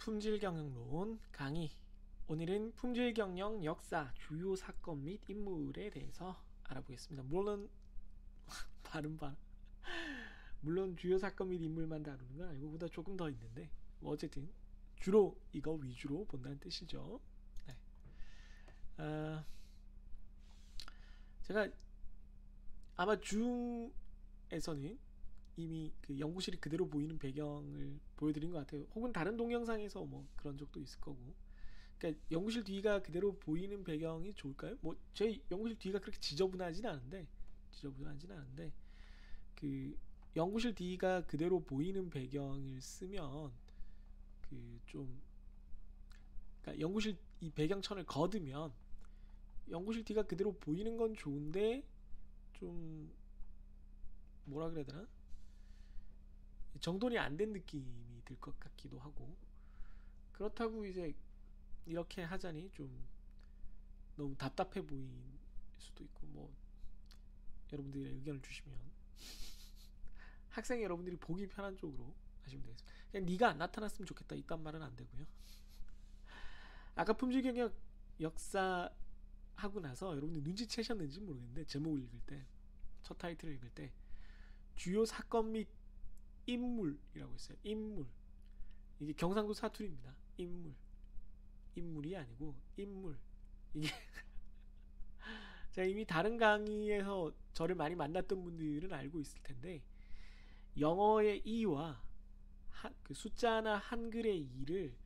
품질경영론 강의. 오늘은 품질경영 역사, 주요 사건 및 인물에 대해서 알아보겠습니다. 발음 봐. 물론 주요 사건 및 인물만 다루는 건 아니고 보다 조금 더 있는데 뭐 어쨌든 주로 이거 위주로 본다는 뜻이죠. 네. 제가 아마 줌에서는 이미 그 연구실이 그대로 보이는 배경을 보여드린 것 같아요. 혹은 다른 동영상에서 뭐 그런 적도 있을 거고. 그러니까 연구실 뒤가 그대로 보이는 배경이 좋을까요? 뭐 제 연구실 뒤가 그렇게 지저분하진 않은데 그 연구실 뒤가 그대로 보이는 배경을 쓰면 그 좀 그러니까 연구실 이 배경천을 걷으면 연구실 뒤가 그대로 보이는 건 좋은데 좀 뭐라 그래야 되나? 정돈이 안 된 느낌이 들 것 같기도 하고, 그렇다고 이제 이렇게 하자니 좀 너무 답답해 보일 수도 있고, 뭐 여러분들이 의견을 주시면 학생 여러분들이 보기 편한 쪽으로 하시면 되겠습니다. 그냥 네가 안 나타났으면 좋겠다 이딴 말은 안 되고요. 아까 품질경영 역사 하고 나서 여러분들 눈치채셨는지 모르겠는데 제목을 읽을 때, 첫 타이틀을 읽을 때 주요 사건 및 인물이라고 했어요. 인물. 이게 경상도 사투리입니다. 인물이 아니고 인물. 이게 제가 이미 다른 강의에서 저를 많이 만났던 분들은 알고 있을 텐데, 영어의 이와 그 숫자나 한글의 이를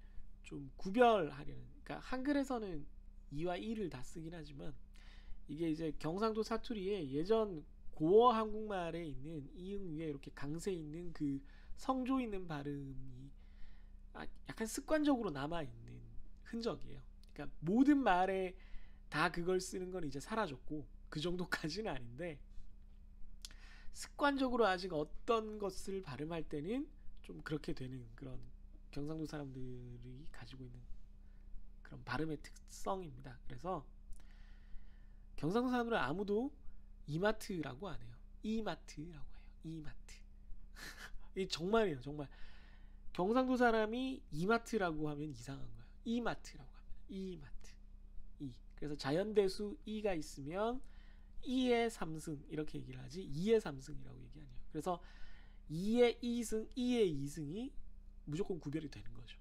좀 구별하려는, 그러니까 한글에서는 이와 이를 다 쓰긴 하지만 이게 이제 경상도 사투리에 예전 고어 한국말에 있는 이응 위에 이렇게 강세 있는 그 성조 있는 발음이 약간 습관적으로 남아 있는 흔적이에요. 그러니까 모든 말에 다 그걸 쓰는 건 이제 사라졌고 그 정도까지는 아닌데, 습관적으로 아직 어떤 것을 발음할 때는 좀 그렇게 되는 그런 경상도 사람들이 가지고 있는 그런 발음의 특성입니다. 그래서 경상도 사람들은 아무도 이마트라고 안 해요. 이마트라고 해요. 이마트. 이 정말이에요. 정말 경상도 사람이 이마트라고 하면 이상한 거예요. 이마트라고 하면 이마트. 이. 그래서 자연대수 이가 있으면 이의 3승 이렇게 얘기를 하지 2의 3승이라고 얘기 아니에요. 그래서 2의 2승, 2의 2승이 무조건 구별이 되는 거죠.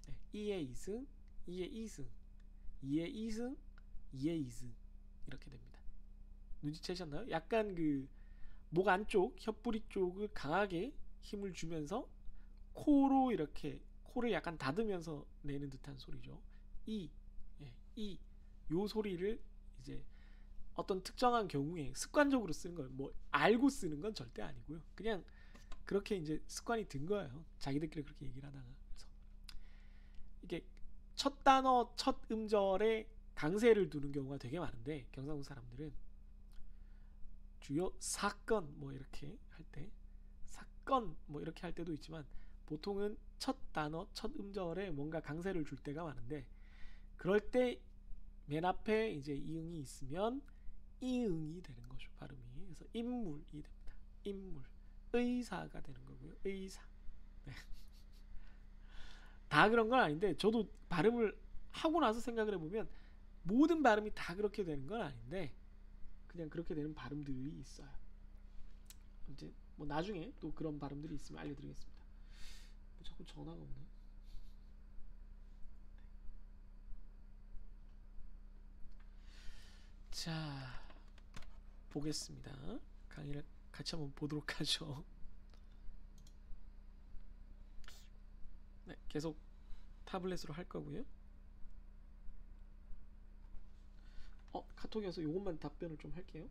네, 2의 2승, 2의 2승, 2의 2승, 2의 2승 이렇게 됩니다. 눈치채셨나요? 약간 그 목 안쪽, 혀뿌리 쪽을 강하게 힘을 주면서 코로 이렇게 코를 약간 닫으면서 내는 듯한 소리죠. 이, 예, 요 소리를 이제 어떤 특정한 경우에 습관적으로 쓰는 거예요. 뭐 알고 쓰는 건 절대 아니고요. 그냥 그렇게 이제 습관이 든 거예요. 자기들끼리 그렇게 얘기를 하다가. 그래서 이게 첫 단어, 첫 음절에 강세를 두는 경우가 되게 많은데, 경상도 사람들은 주요 사건 뭐 이렇게 할 때, 사건 뭐 이렇게 할 때도 있지만 보통은 첫 단어, 첫 음절에 뭔가 강세를 줄 때가 많은데, 그럴 때 맨 앞에 이제 이응이 있으면 이응이 되는 거죠, 발음이. 그래서 인물이 됩니다. 인물. 의사가 되는 거고요. 의사. 네. 다 그런 건 아닌데 저도 발음을 하고 나서 생각을 해보면 모든 발음이 다 그렇게 되는 건 아닌데 그냥 그렇게 되는 발음들이 있어요. 아무튼 뭐 나중에 또 그런 발음들이 있으면 알려드리겠습니다. 뭐 자꾸 전화가 오네. 자, 보겠습니다. 강의를 같이 한번 보도록 하죠. 네, 계속 타블렛으로 할 거고요. 카톡이 와서 요것만 답변을 좀 할게요.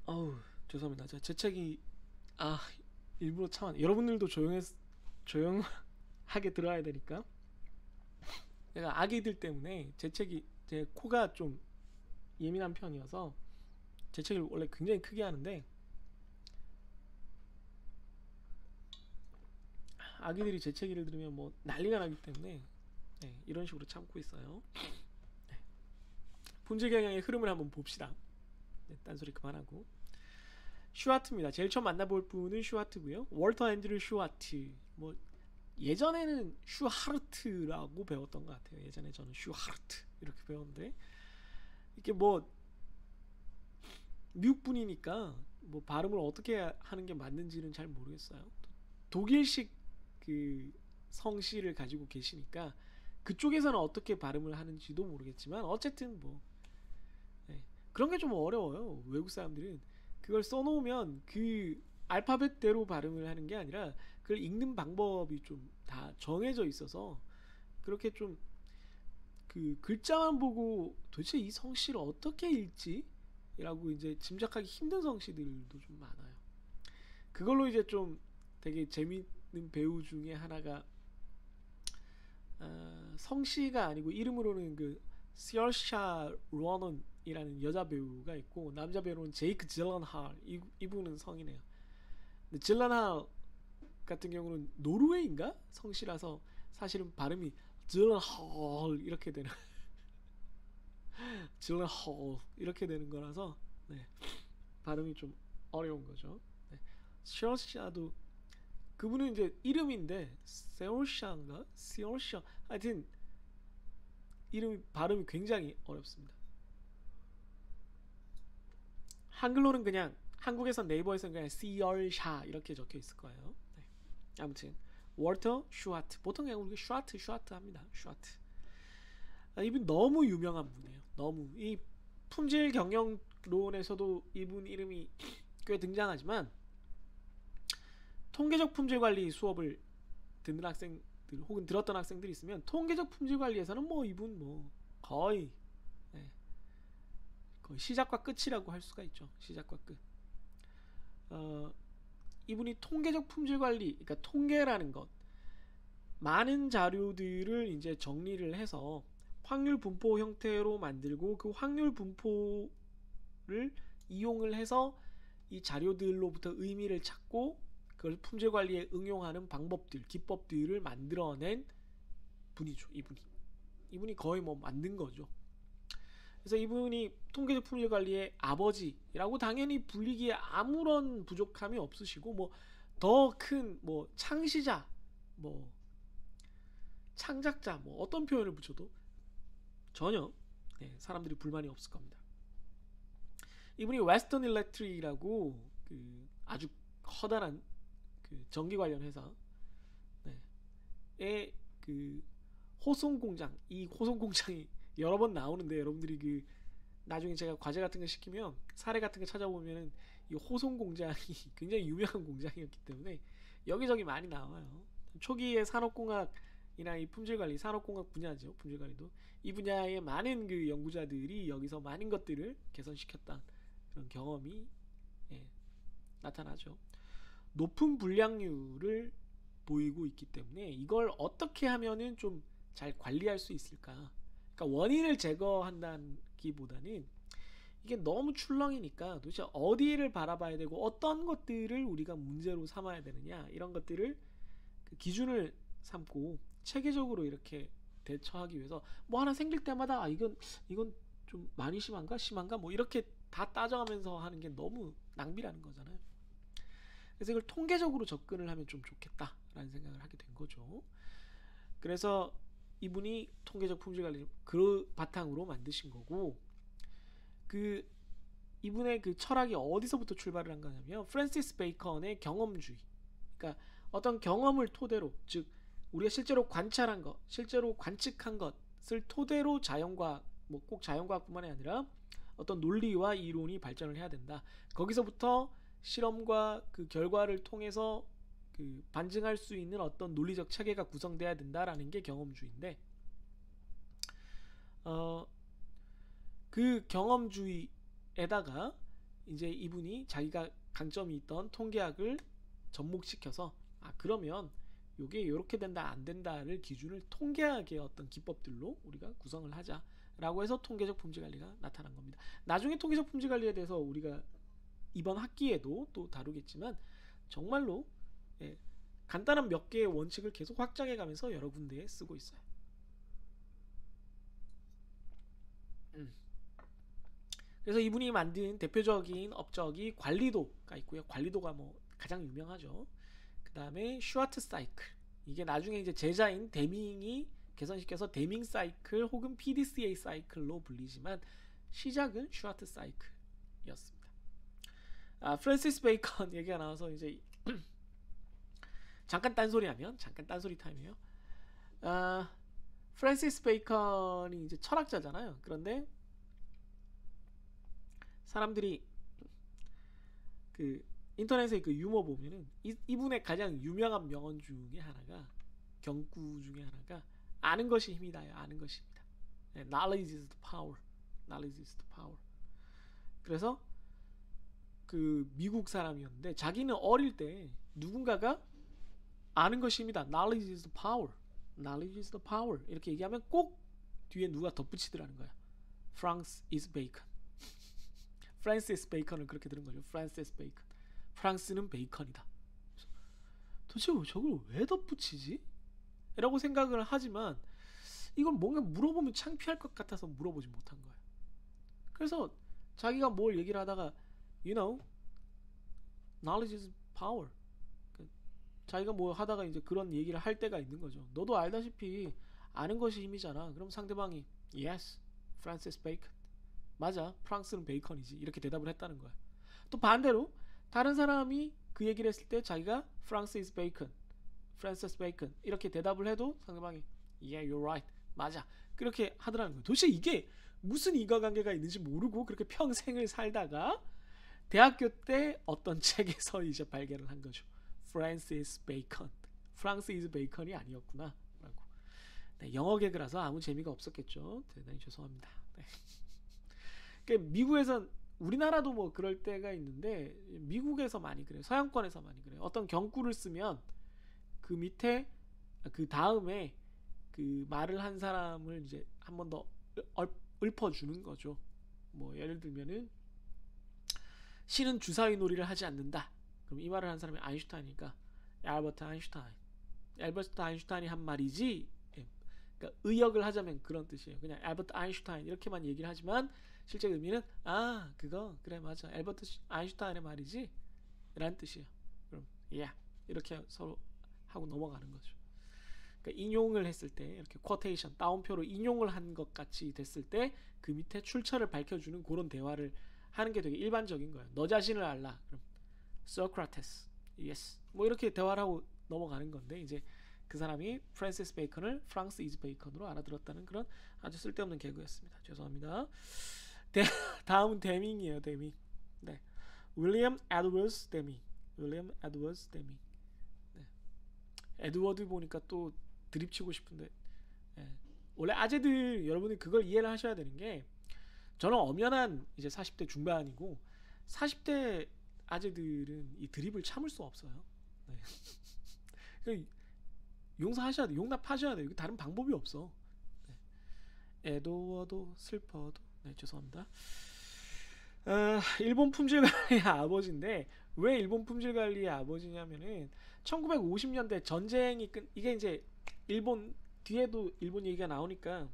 어우, 죄송합니다. 제가 재채기 아 일부러 참아. 여러분들도 조용하게 들어야 되니까. 내가 아기들 때문에 재채기, 제 코가 좀 예민한 편이어서 재채기를 원래 굉장히 크게 하는데 아기들이 제 얘기를 들으면 뭐 난리가 나기 때문에 이런 식으로 참고 있어요. 품질 경영의 흐름을 한번 봅시다. 딴소리 그만하고. 슈와트입니다. 제일 처음 만나볼 분은 슈와트고요. 월터 앤드류 슈와트. 뭐 예전에는 슈하르트라고 배웠던 것 같아요. 예전에 저는 슈하르트 이렇게 배웠는데 이게 뭐 미국 분이니까 뭐 발음을 어떻게 하는 게 맞는지는 잘 모르겠어요. 독일식 그 성씨를 가지고 계시니까 그쪽에서는 어떻게 발음을 하는지도 모르겠지만 어쨌든 뭐 그런 게 좀 어려워요. 외국 사람들은 그걸 써놓으면 그 알파벳대로 발음을 하는 게 아니라 그걸 읽는 방법이 좀 다 정해져 있어서 그렇게 좀 그 글자만 보고 도대체 이 성씨를 어떻게 읽지? 라고 이제 짐작하기 힘든 성씨들도 좀 많아요. 그걸로 이제 좀 되게 재밌는 배우 중에 하나가 성씨가 아니고 이름으로는 그 시얼샤 로넌이라는 여자 배우가 있고 남자 배우는 제이크 질런할 이분은 성이네요. 근데 질런할 같은 경우는 노르웨이인가 성씨라서 사실은 발음이 질런할 이렇게 되는 질런할 이렇게 되는 거라서 발음이 좀 어려운 거죠. 시얼샤도 그분은 이제 이름인데 세올샤인가 시얼샤 하여튼 이름 발음이 굉장히 어렵습니다. 한글로는 그냥 한국에서 네이버에서는 그냥 시얼샤 이렇게 적혀 있을 거예요. 아무튼 월터 슈와트 보통 그냥 우리가 슈와트 합니다. 슈와트 이분 너무 유명한 분이에요. 너무 이 품질 경영론에서도 이분 이름이 꽤 등장하지만 통계적 품질 관리 수업을 듣는 학생들 혹은 들었던 학생들이 있으면 통계적 품질 관리에서는 뭐 이분 뭐 거의 시작과 끝이라고 할 수가 있죠. 시작과 끝. 이분이 통계적 품질 관리, 그러니까 통계라는 것, 많은 자료들을 이제 정리를 해서 확률 분포 형태로 만들고 그 확률 분포를 이용을 해서 이 자료들로부터 의미를 찾고 그걸 품질 관리에 응용하는 방법들, 기법들을 만들어낸 분이죠. 이분이 거의 뭐 만든 거죠. 그래서 이분이 통계적 품질 관리의 아버지라고 당연히 불리기에 아무런 부족함이 없으시고 뭐 더 큰 뭐 창시자, 뭐 창작자, 뭐 어떤 표현을 붙여도 전혀 사람들이 불만이 없을 겁니다. 이분이 웨스턴 일렉트릭이라고 그 아주 커다란 그 전기 관련 회사의 그 호송 공장, 이 호송 공장이 여러 번 나오는데 여러분들이 그 나중에 제가 과제 같은 거 시키면 사례 같은 거 찾아보면은 이 호송 공장이 굉장히 유명한 공장이었기 때문에 여기저기 많이 나와요. 초기에 산업공학이나 이 품질관리, 산업공학 분야죠. 품질관리도 이 분야의 많은 그 연구자들이 여기서 많은 것들을 개선시켰다 그런 경험이 나타나죠. 높은 불량률을 보이고 있기 때문에 이걸 어떻게 하면은 좀 잘 관리할 수 있을까? 그러니까 원인을 제거한다기보다는 이게 너무 출렁이니까 도대체 어디를 바라봐야 되고 어떤 것들을 우리가 문제로 삼아야 되느냐 이런 것들을 그 기준을 삼고 체계적으로 이렇게 대처하기 위해서 뭐 하나 생길 때마다 이건 좀 많이 심한가 뭐 이렇게 다 따져가면서 하는 게 너무 낭비라는 거잖아요. 그래서 이걸 통계적으로 접근을 하면 좀 좋겠다라는 생각을 하게 된 거죠. 그래서 이분이 통계적 품질관리 그 바탕으로 만드신 거고 그 이분의 그 철학이 어디서부터 출발을 한 거냐면 프랜시스 베이컨의 경험주의. 그러니까 어떤 경험을 토대로 즉 우리가 실제로 관찰한 것, 실제로 관측한 것을 토대로 자연과학 뭐 꼭 자연과학뿐만이 아니라 어떤 논리와 이론이 발전을 해야 된다. 거기서부터 실험과 그 결과를 통해서 그 반증할 수 있는 어떤 논리적 체계가 구성돼야 된다라는 게 경험주의인데 그 경험주의에다가 이제 이분이 자기가 강점이 있던 통계학을 접목시켜서 그러면 요게 요렇게 된다 안 된다를 기준을 통계학의 어떤 기법들로 우리가 구성을 하자라고 해서 통계적 품질관리가 나타난 겁니다. 나중에 통계적 품질관리에 대해서 우리가 이번 학기에도 또 다루겠지만 정말로 간단한 몇 개의 원칙을 계속 확장해 가면서 여러 군데에 쓰고 있어요. 그래서 이분이 만든 대표적인 업적이 관리도가 있고요. 관리도가 뭐 가장 유명하죠. 그 다음에 슈와트 사이클. 이게 나중에 이제 제자인 데밍이 개선시켜서 데밍 사이클 혹은 PDCA 사이클로 불리지만 시작은 슈와트 사이클이었습니다. 프랜시스 베이컨 얘기가 나와서 이제 잠깐 딴소리하면 잠깐 딴소리 타임이에요. 프랜시스 베이컨이 이제 철학자잖아요. 그런데 사람들이 그 인터넷에 그 유머 보면은 이분의 가장 유명한 명언 중에 하나가 경구 중에 하나가 아는 것이 힘이다요. 아는 것이 힘이다. Knowledge is the power. Knowledge is the power. 그래서 그 미국 사람이었는데 자기는 어릴 때 누군가가 아는 것이 힘이다. Knowledge is the power. Knowledge is the power. 이렇게 얘기하면 꼭 뒤에 누가 덧붙이더라는 거야. France is bacon. 프란시스 베이컨을 그렇게 들은 거죠. 프란시스 베이컨. 프랑스는 베이컨이다. 도대체 저걸 왜 덧붙이지? 라고 생각을 하지만 이걸 뭔가 물어보면 창피할 것 같아서 물어보지 못한 거예요. 그래서 자기가 뭘 얘기를 하다가 you know, knowledge is power. 자기가 뭐 하다가 이제 그런 얘기를 할 때가 있는 거죠. 너도 알다시피 아는 것이 힘이잖아. 그럼 상대방이 yes, 프란시스 베이컨. 맞아, 프랑스는 베이컨이지. 이렇게 대답을 했다는 거야. 또 반대로 다른 사람이 그 얘기를 했을 때 자기가 프랑스 is bacon, 프란시스 베이컨 이렇게 대답을 해도 상대방이 yeah, you're right. 맞아. 그렇게 하더라는 거예요. 도대체 이게 무슨 인과관계가 있는지 모르고 그렇게 평생을 살다가 대학교 때 어떤 책에서 이제 발견을 한 거죠. 프란시스 베이컨. 프랑스 is bacon이 아니었구나 라고. 네, 영어 개그라서 아무 재미가 없었겠죠. 대단히 죄송합니다. 네. 그러니까 미국에선 우리나라도 뭐 그럴 때가 있는데 미국에서 많이 그래요. 서양권에서 많이 그래요. 어떤 경구를 쓰면 그 밑에 그 다음에 그 말을 한 사람을 이제 한 번 더 읊어주는 거죠. 뭐 예를 들면은 신은 주사위 놀이를 하지 않는다. 그럼 이 말을 한 사람이 아인슈타인이니까 알버트 아인슈타인. 알버트 아인슈타인이 한 말이지. 그러니까 의역을 하자면 그런 뜻이에요. 그냥 알버트 아인슈타인 이렇게만 얘기를 하지만 실제 의미는 그거 그래 맞아 알버트 아인슈타인의 말이지 라는 뜻이에요. 그럼 이렇게 서로 하고 넘어가는 거죠. 그러니까 인용을 했을 때 이렇게 쿼테이션 따옴표로 인용을 한 것 같이 됐을 때 그 밑에 출처를 밝혀주는 그런 대화를 하는 게 되게 일반적인 거예요. 너 자신을 알라. 그럼 Socrates, yes. 뭐 이렇게 대화를 하고 넘어가는 건데 이제 그 사람이 프란시스 베이컨을 프랑스 이즈 베이컨으로 알아들었다는 그런 아주 쓸데없는 개그였습니다. 죄송합니다. 다음은 데밍이에요. 데밍. 네, 윌리엄 에드워즈 데밍. 윌리엄 에드워즈 데밍. 네. 에드워드 보니까 또 드립치고 싶은데 네. 원래 아재들 여러분이 그걸 이해를 하셔야 되는 게 저는 엄연한 이제 40대 중반이고 40대 아재들은 이 드립을 참을 수 없어요. 네. 용서하셔야 돼. 용납하셔야 돼요. 다른 방법이 없어. 네. 애도워도 슬퍼도 네 죄송합니다. 일본 품질관리의 아버지인데 왜 일본 품질관리의 아버지냐면은 1950년대 전쟁이 이게 이제 일본 뒤에도 일본 얘기가 나오니까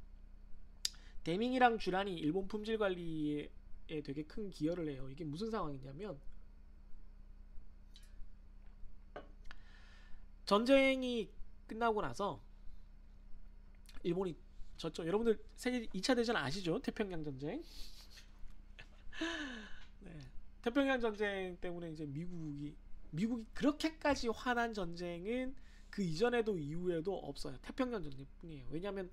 데밍이랑 쥬란이 일본 품질관리에 되게 큰 기여를 해요. 이게 무슨 상황이냐면 전쟁이 끝나고 나서 일본이 졌죠. 여러분들 세계 2차 대전 아시죠? 태평양 전쟁. 네. 태평양 전쟁 때문에 이제 미국이 그렇게까지 화난 전쟁은 그 이전에도 이후에도 없어요. 태평양 전쟁뿐이에요. 왜냐하면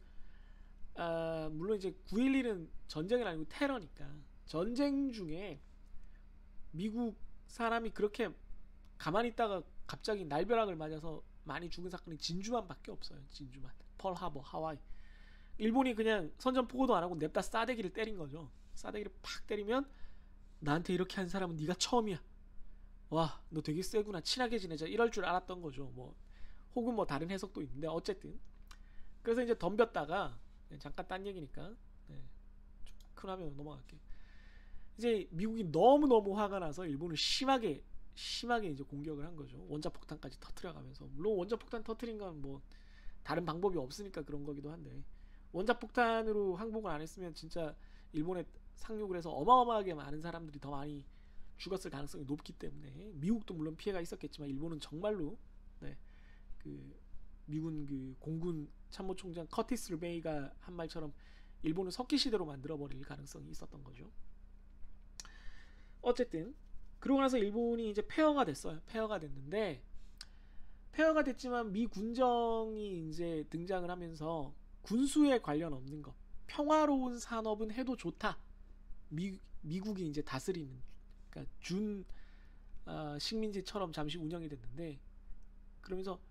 물론 이제 9.11은 전쟁은 아니고 테러니까 전쟁 중에 미국 사람이 그렇게 가만히 있다가 갑자기 날벼락을 맞아서 많이 죽은 사건이 진주만밖에 없어요. 진주만. 펄하버 하와이. 일본이 그냥 선전포고도 안 하고 냅다 싸대기를 때린 거죠. 싸대기를 팍 때리면 나한테 이렇게 한 사람은 네가 처음이야. 와, 너 되게 세구나. 친하게 지내자. 이럴 줄 알았던 거죠. 뭐 혹은 뭐 다른 해석도 있는데 어쨌든 그래서 이제 덤볐다가 잠깐 딴 얘기니까 네, 큰 화면 넘어갈게요. 이제 미국이 너무너무 화가 나서 일본을 심하게 심하게 이제 공격을 한 거죠. 원자폭탄까지 터트려가면서. 물론 원자폭탄 터트린 건 뭐 다른 방법이 없으니까 그런 거기도 한데, 원자폭탄으로 항복을 안 했으면 진짜 일본에 상륙을 해서 어마어마하게 많은 사람들이 더 많이 죽었을 가능성이 높기 때문에, 미국도 물론 피해가 있었겠지만 일본은 정말로, 네, 그 미군 그 공군 참모총장 커티스 르메이가 한 말처럼 일본을 석기 시대로 만들어 버릴 가능성이 있었던 거죠. 어쨌든 그러고 나서 일본이 이제 폐허가 됐어요. 폐허가 됐는데, 폐허가 됐지만 미 군정이 이제 등장을 하면서 군수에 관련 없는 거, 평화로운 산업은 해도 좋다. 미국이 이제 다스리는, 그러니까 준 식민지처럼 잠시 운영이 됐는데, 그러면서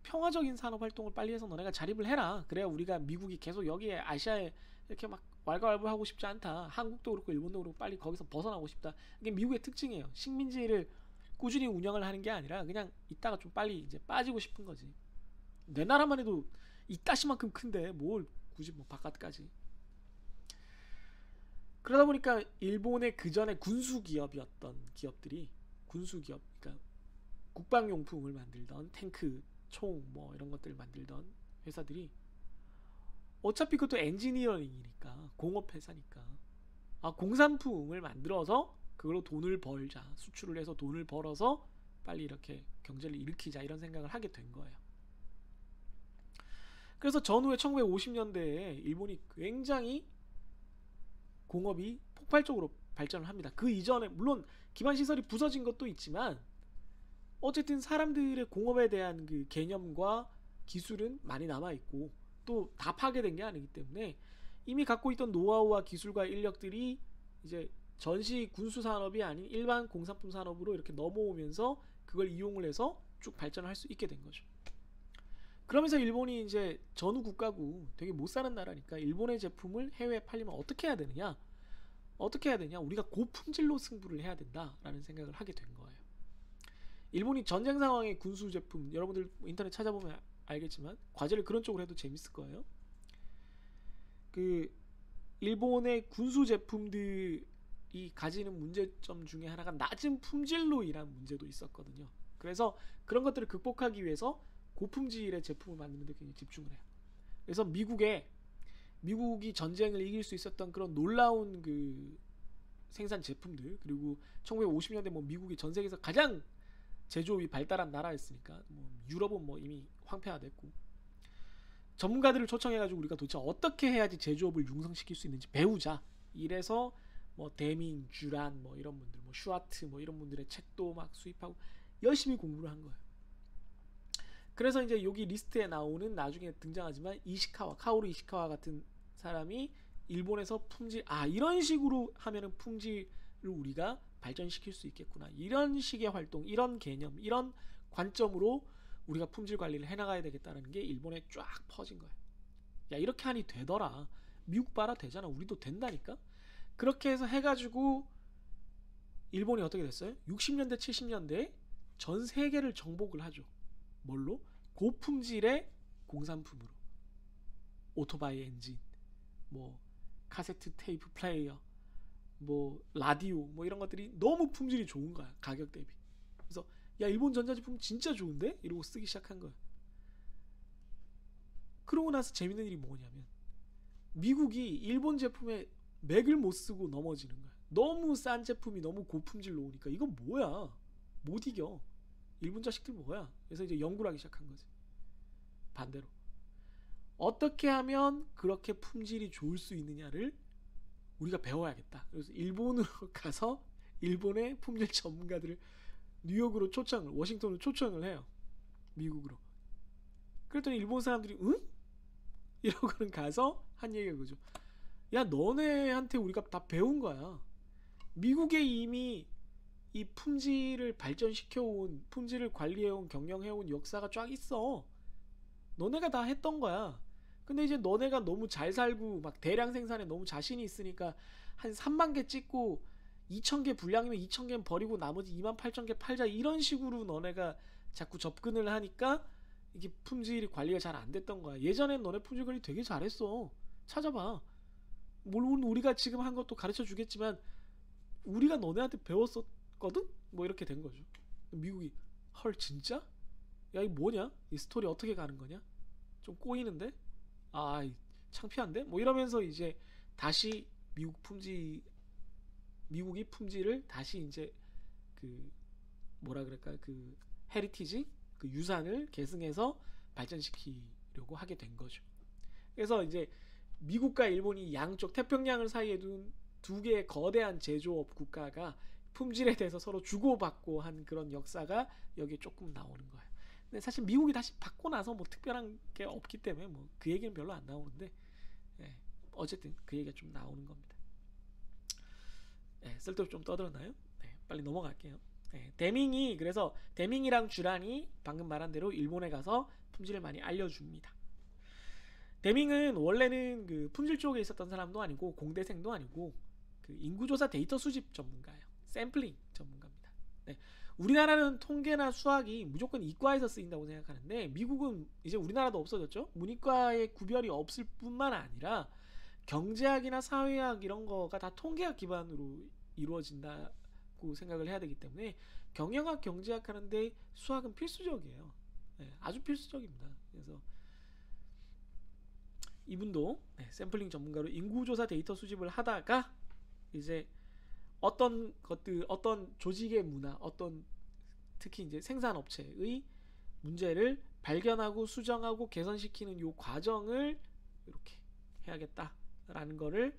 평화적인 산업 활동을 빨리 해서 너네가 자립을 해라. 그래야 우리가, 미국이 계속 여기에 아시아에 이렇게 막 왈가왈부하고 싶지 않다. 한국도 그렇고 일본도 그렇고 빨리 거기서 벗어나고 싶다. 이게 미국의 특징이에요. 식민지를 꾸준히 운영을 하는 게 아니라 그냥 이따가 좀 빨리 이제 빠지고 싶은 거지. 내 나라만 해도 이따시만큼 큰데 뭘 굳이 뭐 바깥까지. 그러다 보니까 일본의 그 전에 군수 기업이었던 기업들이, 군수 기업, 그러니까 국방용품을 만들던 탱크, 총 뭐 이런 것들을 만들던 회사들이, 어차피 그것도 엔지니어링이니까, 공업회사니까, 공산품을 만들어서 그걸로 돈을 벌자, 수출을 해서 돈을 벌어서 빨리 이렇게 경제를 일으키자, 이런 생각을 하게 된 거예요. 그래서 전후에 1950년대에 일본이 굉장히 공업이 폭발적으로 발전을 합니다. 그 이전에 물론 기반시설이 부서진 것도 있지만 어쨌든 사람들의 공업에 대한 그 개념과 기술은 많이 남아있고, 또 다 파괴된 게 아니기 때문에 이미 갖고 있던 노하우와 기술과 인력들이 이제 전시 군수 산업이 아닌 일반 공산품 산업으로 이렇게 넘어오면서 그걸 이용을 해서 쭉 발전을 할 수 있게 된 거죠. 그러면서 일본이 이제 전후 국가고 되게 못 사는 나라니까 일본의 제품을 해외에 팔리면 어떻게 해야 되느냐? 어떻게 해야 되냐? 우리가 고품질로 승부를 해야 된다라는 생각을 하게 된 거예요. 일본이 전쟁 상황의 군수 제품, 여러분들 인터넷 찾아보면 알겠지만 과제를 그런 쪽으로 해도 재밌을 거예요. 그 일본의 군수 제품들이 가지는 문제점 중에 하나가 낮은 품질로 인한 문제도 있었거든요. 그래서 그런 것들을 극복하기 위해서 고품질의 제품을 만드는 데 굉장히 집중을 해요. 그래서 미국이 전쟁을 이길 수 있었던 그런 놀라운 그 생산 제품들, 그리고 1950년대 뭐 미국이 전 세계에서 가장 제조업이 발달한 나라였으니까, 뭐 유럽은 뭐 이미 황폐화됐고, 전문가들을 초청해가지고 우리가 도대체 어떻게 해야지 제조업을 융성시킬 수 있는지 배우자. 이래서 뭐 데밍, 쥬란 뭐 이런 분들, 뭐 슈아트 뭐 이런 분들의 책도 막 수입하고 열심히 공부를 한 거예요. 그래서 이제 여기 리스트에 나오는, 나중에 등장하지만 카오루 이시카와 같은 사람이 일본에서 품질, 이런 식으로 하면은 품질을 우리가 발전시킬 수 있겠구나, 이런 식의 활동, 이런 개념, 이런 관점으로 우리가 품질 관리를 해나가야 되겠다는 게 일본에 쫙 퍼진 거예요. 야, 이렇게 하니 되더라. 미국 봐라, 되잖아. 우리도 된다니까. 그렇게 해서 해가지고 일본이 어떻게 됐어요? 60년대 70년대에 전 세계를 정복을 하죠. 뭘로? 고품질의 공산품으로. 오토바이 엔진, 뭐 카세트 테이프 플레이어, 뭐 라디오, 뭐 이런 것들이 너무 품질이 좋은 거야, 가격 대비. 그래서 야, 일본 전자제품 진짜 좋은데? 이러고 쓰기 시작한 거야. 그러고 나서 재밌는 일이 뭐냐면, 미국이 일본 제품에 맥을 못 쓰고 넘어지는 거야. 너무 싼 제품이 너무 고품질로 오니까 이건 뭐야, 못 이겨, 일본 자식들 뭐야. 그래서 이제 연구를 하기 시작한 거지. 반대로 어떻게 하면 그렇게 품질이 좋을 수 있느냐를 우리가 배워야겠다. 그래서 일본으로 가서 일본의 품질 전문가들을 뉴욕으로 초청을, 워싱턴으로 초청을 해요. 미국으로. 그랬더니 일본 사람들이 응? 이러고는 가서 한 얘기가 그거죠. 야, 너네한테 우리가 다 배운 거야. 미국에 이미 이 품질을 발전시켜온, 품질을 관리해온, 경영해온 역사가 쫙 있어. 너네가 다 했던 거야. 근데 이제 너네가 너무 잘 살고 막 대량 생산에 너무 자신이 있으니까 한 3만 개 찍고 2,000개 분량이면 2,000개는 버리고 나머지 28,000개 팔자, 이런 식으로 너네가 자꾸 접근을 하니까 이게 품질이 관리가 잘 안 됐던 거야. 예전엔 너네 품질 관리 되게 잘했어. 찾아봐. 물론 우리가 지금 한 것도 가르쳐 주겠지만 우리가 너네한테 배웠었거든? 뭐 이렇게 된 거죠. 미국이 헐 진짜? 야 이 뭐냐? 이 스토리 어떻게 가는 거냐? 좀 꼬이는데? 아 창피한데? 뭐 이러면서 이제 다시 미국이 품질을 다시 이제 그 뭐라 그럴까 그 헤리티지 그 유산을 계승해서 발전시키려고 하게 된 거죠. 그래서 이제 미국과 일본이 양쪽 태평양을 사이에 둔 두 개의 거대한 제조업 국가가 품질에 대해서 서로 주고받고 한 그런 역사가 여기에 조금 나오는 거예요. 근데 사실 미국이 다시 받고 나서 뭐 특별한 게 없기 때문에 뭐 그 얘기는 별로 안 나오는데 예, 어쨌든 그 얘기가 좀 나오는 겁니다. 예, 쓸데없이 좀 떠들었나요? 네, 빨리 넘어갈게요. 네, 그래서 데밍이랑 주란이 방금 말한 대로 일본에 가서 품질을 많이 알려줍니다. 데밍은 원래는 그 품질 쪽에 있었던 사람도 아니고 공대생도 아니고 그 인구조사 데이터 수집 전문가예요. 샘플링 전문가입니다. 네, 우리나라는 통계나 수학이 무조건 이과에서 쓰인다고 생각하는데 미국은 이제 우리나라도 없어졌죠. 문이과의 구별이 없을 뿐만 아니라 경제학이나 사회학 이런 거가 다 통계학 기반으로 이루어진다고 생각을 해야 되기 때문에 경영학, 경제학 하는데 수학은 필수적이에요. 네, 아주 필수적입니다. 그래서 이분도 네, 샘플링 전문가로 인구조사 데이터 수집을 하다가 이제 어떤 것들, 어떤 조직의 문화, 어떤 특히 이제 생산업체의 문제를 발견하고 수정하고 개선시키는 요 과정을 이렇게 해야겠다라는 거를